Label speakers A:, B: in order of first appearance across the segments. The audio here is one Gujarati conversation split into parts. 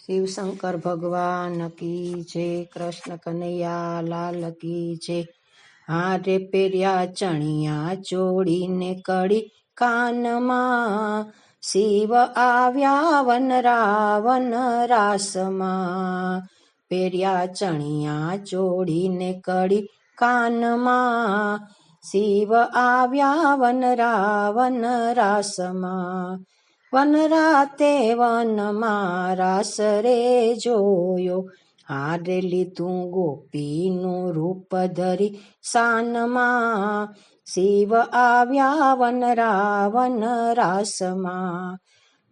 A: શિવશંકર ભગવાન કી જય, કૃષ્ણ કનૈયા લાલ કી જય। હારે પહેર્યા ચણિયા ચોળીને કડી કાનમાં, શિવ આવ્યા વન રાવન રાસમાં। પહેર્યા ચણિયા ચોળીને કડી કાનમાં, શિવ આવ્યા વન રાવન રાસમાં। વનરાતે વનમાં રાસ રે જોયો, હારે લીધું ગોપીનું રૂપ ધરી સાનમાં, શિવ આવ્યા વન રાવન રાસમાં।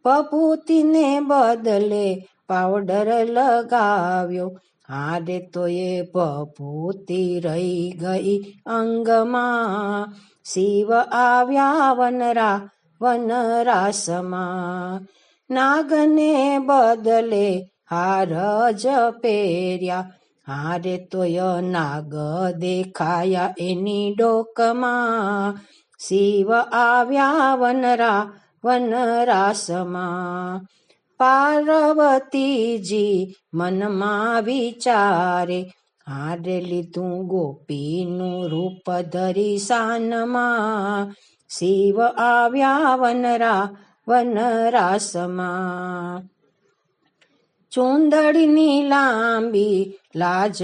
A: પભૂતિને બદલે પાવડર લગાવ્યો, હારે તો એ પભૂતિ રહી ગઈ અંગમાં, શિવ આવ્યા વન રાસમાં। નાગને બદલે હાર જ પહેર્યા, હારે તોય નાગ દેખાયા એની ડોકમાં, શિવ આવ્યા વન રાસમાં। પાર્વતીજી મનમાં વિચારે, હારે લીધું ગોપીનું રૂપ ધરી સાનમાં, શિવ આવ્યા વન રાસમાં। ચૂંદડીની લાંબી લાજ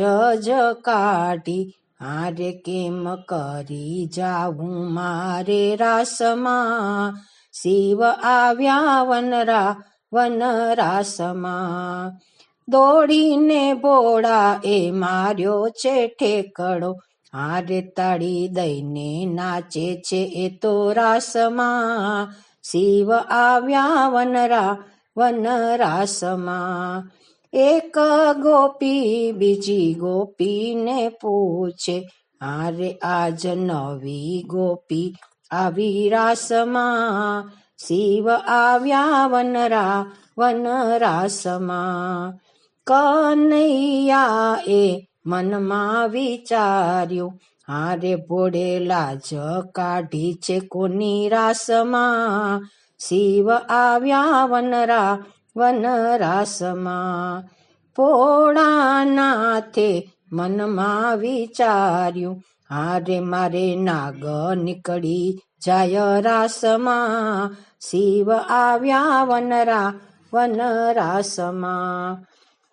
A: જ કાઢી, હારે કેમ કરી જાવું મારે રાસમાં, શિવ આવ્યા વન રાસમાં। દોડીને ભોળા એ માર્યો છે ઠેકડો, હારે તાળી દઈને નાચે છે એ તો રાસમાં, શિવ આવ્યા વન રાસમાં। એક ગોપી બીજી ગોપીને પૂછે, હારે આજ નવી ગોપી આવી રાસમાં, શિવ આવ્યા વન રાસમાં। કનૈયા એ મનમાં વિચાર્યું, હારે ભોળે લાજ કાઢી છે કોની રાસમાં, શિવ આવ્યા વન રાસમાં। ભોળાનાથે મનમાં વિચાર્યું, હારે મારે નાગ નીકળી જાય રાસમાં, શિવ આવ્યા વન રાસમાં।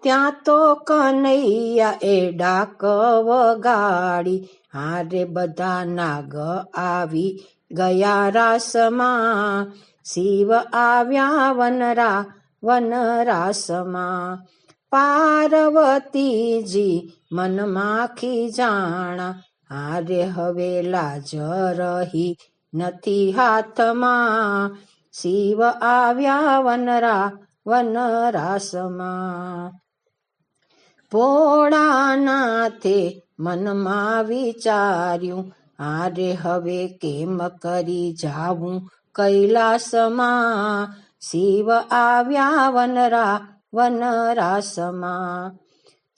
A: ત્યાં તો કનૈયા એ ડાક વગાડી, હારે બધા નાગ આવી ગયા રાસમાં, શિવ આવ્યા વન રાસમાં। પાર્વતીજી મનમાં ખીજાણા, હારે હવે લાજ રહી નથી હાથમાં, શિવ આવ્યા વન રાસમાં। ભોળાનાથે મનમાં વિચાર્યું, હારે હવે કેમ કરી જાવું કૈલાસમાં, શિવ આવ્યા વન રાસમાં।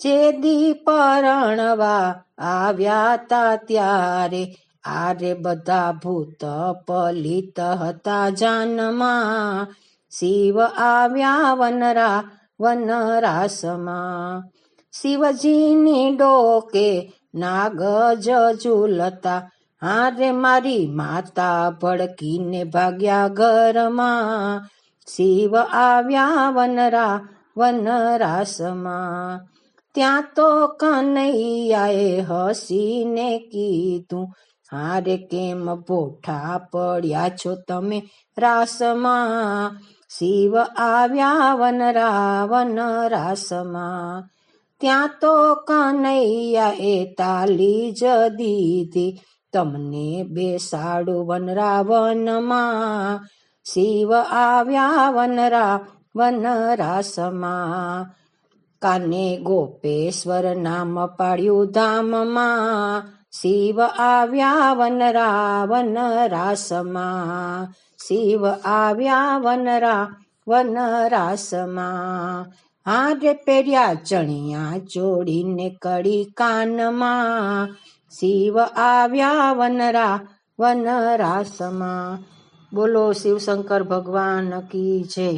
A: જેદી પરણવા આવ્યા તા ત્યારે, હારે બધા ભૂત પલિત હતા જાનમાં, શિવ આવ્યા વન રાસમાં। શિવજીની ડોકે નાગ જ ઝૂલતા, હારે મારી માતા ભડકીને ભાગ્યા ઘરમાં, શિવ આવ્યા વન રાસમાં। ત્યાં તો કનૈયાએ હસીને કીધું, હારે કેમ ભોઠા પડ્યા છો તમે રાસમાં, શિવ આવ્યા વન રાસમાં। ત્યાં તો કનૈયાએ તાલી જ દીધી, તમને બેસાડું વન રાવનમાં, શિવ આવ્યા વન રાસમાં। કાને ગોપેશ્વર નામ પાડ્યું ધામમાં, શિવ આવ્યા વન રાસમાં, શિવ આવ્યા વન રાસમાં। હારે પહેર્યા ચણિયા ચોળીને કડી કાનમાં, શિવ આવ્યા વન રાસમાં। બોલો શિવશંકર ભગવાન કી જય।